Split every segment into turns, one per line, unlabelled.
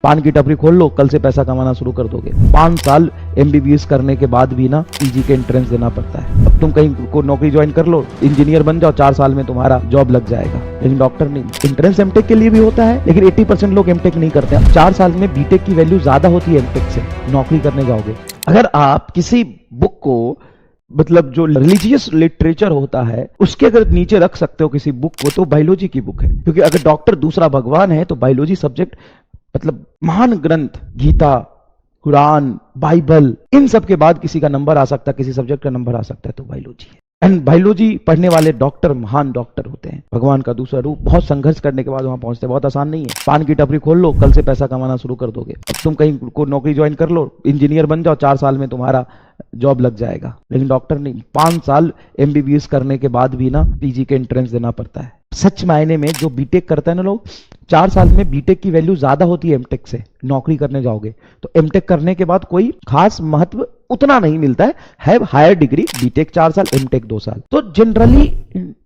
पान की टपरी खोल लो, कल से पैसा कमाना शुरू कर दोगे। 5 साल एमबीबीएस करने के बाद भी ना पीजी के एंट्रेंस देना पड़ता है। अब तुम कहीं को नौकरी ज्वाइन कर लो, इंजीनियर बन जाओ, 4 साल में तुम्हारा जॉब लग जाएगा, लेकिन डॉक्टर नहीं। एंट्रेंस एमटेक के लिए भी होता है, लेकिन 80% लोग एमटेक नहीं करते हैं। 4 साल में बीटेक की वैल्यू ज्यादा होती है एमटेक से। नौकरी करने जाओगे, अगर आप किसी बुक को, मतलब जो रिलीजियस लिटरेचर होता है, उसके अगर नीचे रख सकते हो किसी बुक को, तो बायोलॉजी की बुक है। क्योंकि अगर डॉक्टर दूसरा भगवान है तो बायोलॉजी सब्जेक्ट, मतलब महान ग्रंथ, गीता, कुरान, बाइबल, इन सब के बाद किसी का नंबर आ सकता है, किसी सब्जेक्ट का नंबर आ सकता है, तो बायोलॉजी है। एंड बायोलॉजी पढ़ने वाले डॉक्टर महान डॉक्टर होते हैं, भगवान का दूसरा रूप। बहुत संघर्ष करने के बाद वहां पहुंचते हैं, बहुत आसान नहीं है। पान की टपरी खोल लो, कल से पैसा कमाना शुरू कर दोगे। अब तुम कहीं को नौकरी ज्वाइन कर लो, इंजीनियर बन जाओ, 4 साल में तुम्हारा जॉब लग जाएगा, लेकिन डॉक्टर नहीं। 5 साल एमबीबीएस करने के बाद भी ना पीजी के एंट्रेंस देना पड़ता है। सच मायने में जो बीटेक करता है ना लोग, 4 साल में बीटेक की वैल्यू ज्यादा होती है एमटेक से। नौकरी करने जाओगे तो एमटेक करने के बाद कोई खास महत्व उतना नहीं मिलता है हायर डिग्री, बीटेक 4 साल, एमटेक 2 साल। तो जनरली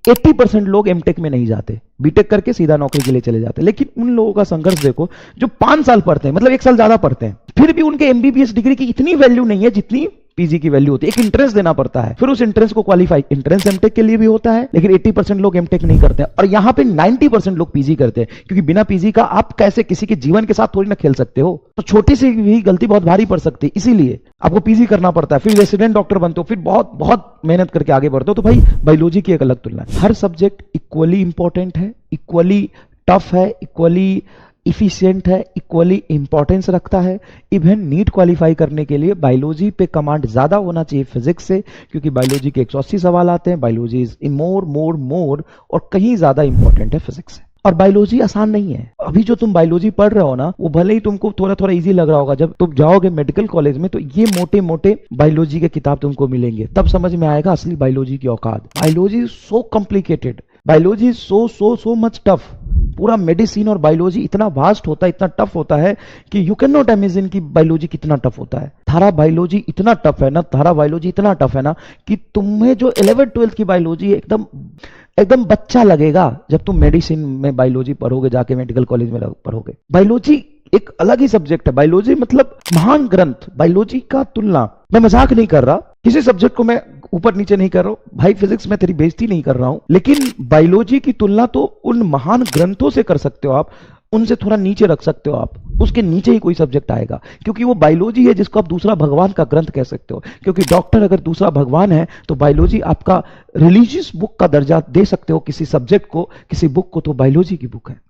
80% लोग एमटेक में नहीं जाते, बीटेक करके सीधा नौकरी के लिए चले जाते हैं। लेकिन उन लोगों का संघर्ष देखो जो 5 साल पढ़ते हैं, मतलब 1 साल ज्यादा पढ़ते हैं, फिर भी उनके एमबीबीएस डिग्री की इतनी वैल्यू नहीं है जितनी पीजी की वैल्यू होती है। एक इंट्रेंस देना पड़ता है, फिर उस इंट्रेंस को क्वालिफाई, इंट्रेंस एमटेक के लिए भी होता है, लेकिन 80% लोग एमटेक नहीं करते हैं। और यहां पे 90% लोग पीजी करते हैं, क्योंकि बिना पीजी का आप कैसे किसी के जीवन के साथ थोड़ी ना खेल सकते हो। तो छोटी सी भी गलती बहुत भारी पड़ सकती है, इसीलिए आपको पीजी करना पड़ता है। फिर रेसिडेंट डॉक्टर बनते हो, फिर बहुत बहुत मेहनत करके आगे बढ़ते हो। तो भाई बायोलॉजी की एक अलग तुलना है। हर सब्जेक्ट इक्वली इंपॉर्टेंट है, इक्वली टफ है, इक्वली इफिशिएंट है, इक्वली इंपॉर्टेंस रखता है। इवन नीट क्वालिफाई करने के लिए बायोलॉजी पे कमांड ज्यादा होना चाहिए फिजिक्स से, क्योंकि बायोलॉजी के 180 सवाल आते हैं। बायोलॉजी इज मोर और कहीं ज्यादा इंपॉर्टेंट है फिजिक्स से। और बायोलॉजी आसान नहीं है। अभी जो तुम बायोलॉजी पढ़ रहे हो ना, वो भले ही तुमको थोड़ा थोड़ा इजी लग रहा होगा, जब तुम जाओगे मेडिकल कॉलेज में तो ये मोटे मोटे बायोलॉजी के किताब तुमको मिलेंगे, तब समझ में आएगा असली बायोलॉजी की औकात। Biology so complicated, biology so much tough. पूरा मेडिसिन और बायोलॉजी इतना वास्ट होता है, इतना टफ होता है कि यू कैन नॉट इमेजिन कि बायोलॉजी कितना टफ होता है। थारा बायोलॉजी इतना टफ है ना, थारा बायोलॉजी इतना टफ है ना कि तुम्हें जो 11th-12th की बायोलॉजी एकदम बच्चा लगेगा जब तुम मेडिसिन में बायोलॉजी पढ़ोगे, जाके मेडिकल कॉलेज में पढ़ोगे। बायोलॉजी एक अलग ही सब्जेक्ट है। बायोलॉजी मतलब महान ग्रंथ। बायोलॉजी का तुलना, मैं मजाक नहीं कर रहा, किसी सब्जेक्ट को मैं ऊपर नीचे नहीं कर रहा हूं भाई, फिजिक्स में तेरी बेइज्जती नहीं कर रहा हूं, लेकिन बायोलॉजी की तुलना तो उन महान ग्रंथों से कर सकते हो आप, उनसे थोड़ा नीचे रख सकते हो आप, उसके नीचे ही कोई सब्जेक्ट आएगा, क्योंकि वो बायोलॉजी है जिसको आप दूसरा भगवान का ग्रंथ कह सकते हो। क्योंकि डॉक्टर अगर दूसरा भगवान है तो बायोलॉजी आपका रिलीजियस बुक का दर्जा दे सकते हो किसी सब्जेक्ट को, किसी बुक को, तो बायोलॉजी की बुक है।